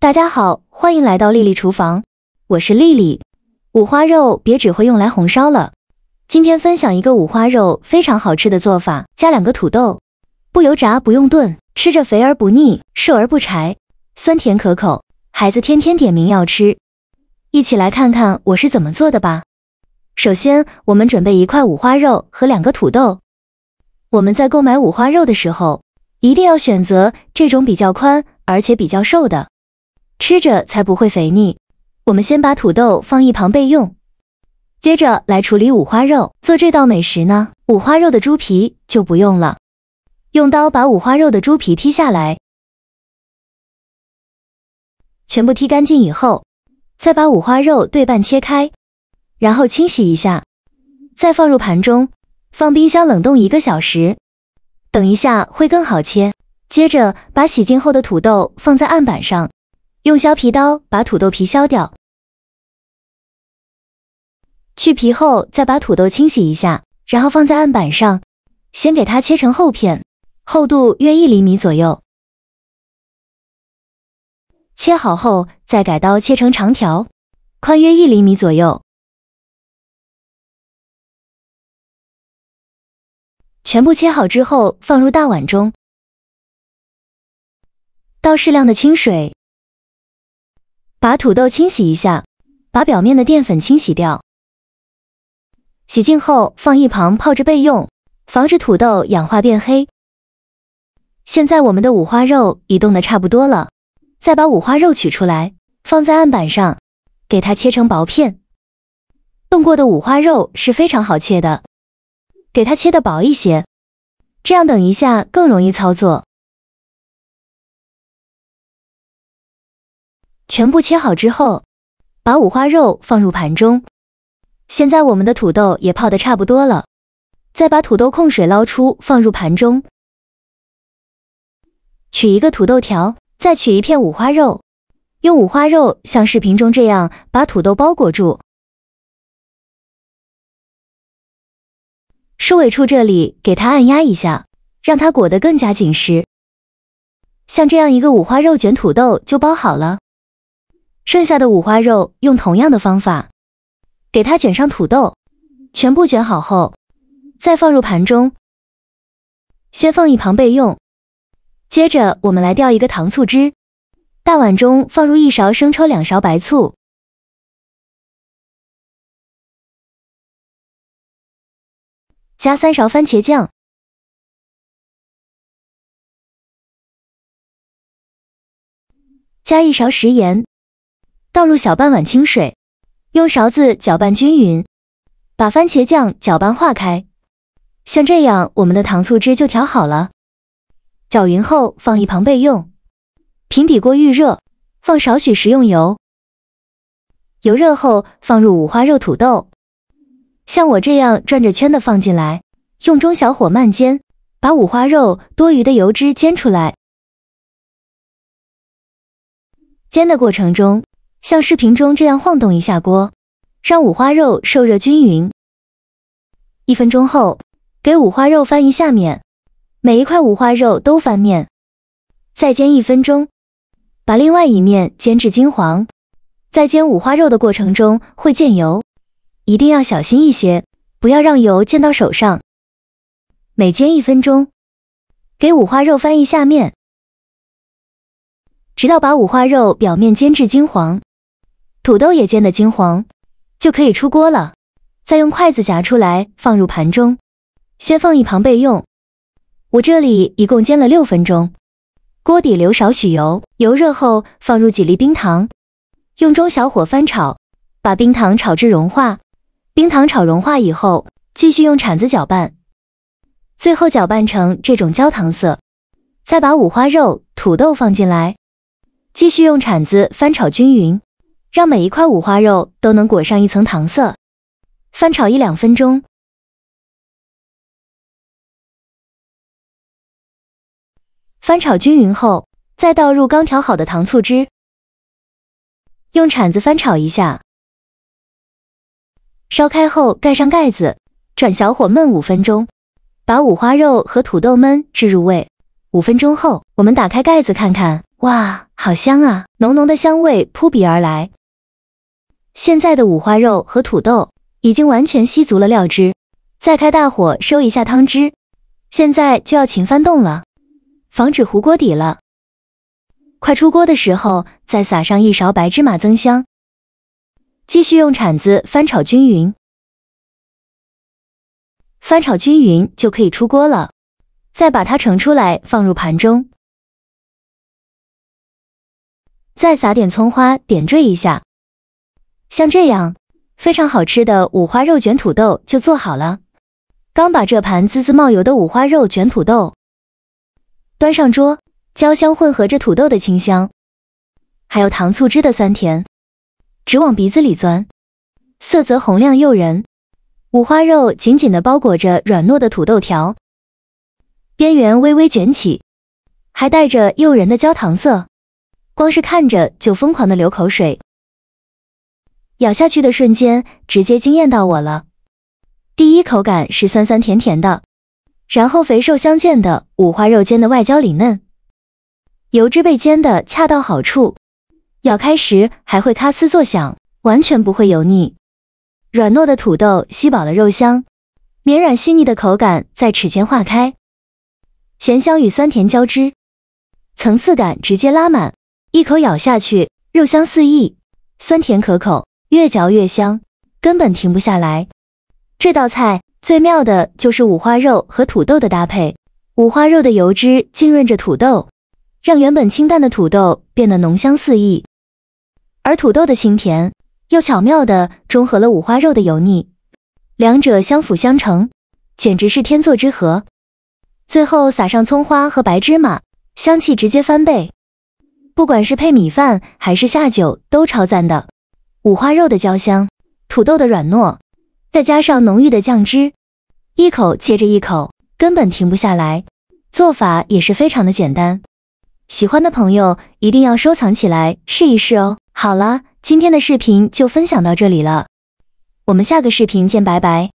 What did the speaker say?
大家好，欢迎来到丽丽厨房，我是丽丽。五花肉别只会用来红烧了，今天分享一个五花肉非常好吃的做法，加2个土豆，不油炸不用炖，吃着肥而不腻，瘦而不柴，酸甜可口，孩子天天点名要吃。一起来看看我是怎么做的吧。首先，我们准备1块五花肉和2个土豆。我们在购买五花肉的时候，一定要选择这种比较宽而且比较瘦的，吃着才不会肥腻。我们先把土豆放一旁备用，接着来处理五花肉。做这道美食呢，五花肉的猪皮就不用了，用刀把五花肉的猪皮剔下来，全部剔干净以后，再把五花肉对半切开，然后清洗一下，再放入盘中，放冰箱冷冻1个小时，等一下会更好切。接着把洗净后的土豆放在案板上，用削皮刀把土豆皮削掉，去皮后再把土豆清洗一下，然后放在案板上，先给它切成厚片，厚度约1厘米左右。切好后再改刀切成长条，宽约1厘米左右。全部切好之后放入大碗中，倒适量的清水，把土豆清洗一下，把表面的淀粉清洗掉。洗净后放一旁泡着备用，防止土豆氧化变黑。现在我们的五花肉已冻得差不多了，再把五花肉取出来，放在案板上，给它切成薄片。冻过的五花肉是非常好切的，给它切得薄一些，这样等一下更容易操作。全部切好之后，把五花肉放入盘中。现在我们的土豆也泡得差不多了，再把土豆控水捞出，放入盘中。取1个土豆条，再取1片五花肉，用五花肉像视频中这样把土豆包裹住。束尾处这里给它按压一下，让它裹得更加紧实。像这样一个五花肉卷土豆就包好了。剩下的五花肉用同样的方法，给它卷上土豆，全部卷好后，再放入盘中，先放一旁备用。接着我们来调一个糖醋汁，大碗中放入1勺生抽，2勺白醋，加3勺番茄酱，加1勺食盐，倒入小半碗清水，用勺子搅拌均匀，把番茄酱搅拌化开。像这样，我们的糖醋汁就调好了。搅匀后放一旁备用。平底锅预热，放少许食用油，油热后放入五花肉、土豆，像我这样转着圈的放进来，用中小火慢煎，把五花肉多余的油脂煎出来。煎的过程中，像视频中这样晃动一下锅，让五花肉受热均匀。1分钟后，给五花肉翻一下面，每一块五花肉都翻面，再煎1分钟，把另外一面煎至金黄。在煎五花肉的过程中会溅油，一定要小心一些，不要让油溅到手上。每煎1分钟，给五花肉翻一下面，直到把五花肉表面煎至金黄，土豆也煎得金黄，就可以出锅了。再用筷子夹出来放入盘中，先放一旁备用。我这里一共煎了6分钟，锅底留少许油，油热后放入几粒冰糖，用中小火翻炒，把冰糖炒至融化。冰糖炒融化以后，继续用铲子搅拌，最后搅拌成这种焦糖色，再把五花肉、土豆放进来，继续用铲子翻炒均匀，让每一块五花肉都能裹上一层糖色，翻炒1-2分钟。翻炒均匀后，再倒入刚调好的糖醋汁，用铲子翻炒一下，烧开后盖上盖子，转小火焖5分钟，把五花肉和土豆焖至入味， 5分钟后，我们打开盖子看看，哇，好香啊，浓浓的香味扑鼻而来。现在的五花肉和土豆已经完全吸足了料汁，再开大火收一下汤汁，现在就要勤翻动了，防止糊锅底了。快出锅的时候，再撒上1勺白芝麻增香，继续用铲子翻炒均匀。翻炒均匀就可以出锅了，再把它盛出来放入盘中，再撒点葱花点缀一下。像这样，非常好吃的五花肉卷土豆就做好了。刚把这盘滋滋冒油的五花肉卷土豆端上桌，焦香混合着土豆的清香，还有糖醋汁的酸甜，直往鼻子里钻，色泽红亮诱人。五花肉紧紧地包裹着软糯的土豆条，边缘微微卷起，还带着诱人的焦糖色，光是看着就疯狂地流口水。咬下去的瞬间，直接惊艳到我了。第一口感是酸酸甜甜的，然后肥瘦相间的五花肉煎的外焦里嫩，油脂被煎得恰到好处，咬开时还会咔呲作响，完全不会油腻。软糯的土豆吸饱了肉香，绵软细腻的口感在齿间化开，咸香与酸甜交织，层次感直接拉满，一口咬下去，肉香四溢，酸甜可口，越嚼越香，根本停不下来。这道菜最妙的就是五花肉和土豆的搭配，五花肉的油脂浸润着土豆，让原本清淡的土豆变得浓香四溢，而土豆的清甜又巧妙地中和了五花肉的油腻，两者相辅相成，简直是天作之合。最后撒上葱花和白芝麻，香气直接翻倍，不管是配米饭还是下酒都超赞的。五花肉的焦香，土豆的软糯，再加上浓郁的酱汁，一口接着一口，根本停不下来。做法也是非常的简单，喜欢的朋友一定要收藏起来试一试哦。好了，今天的视频就分享到这里了，我们下个视频见，拜拜。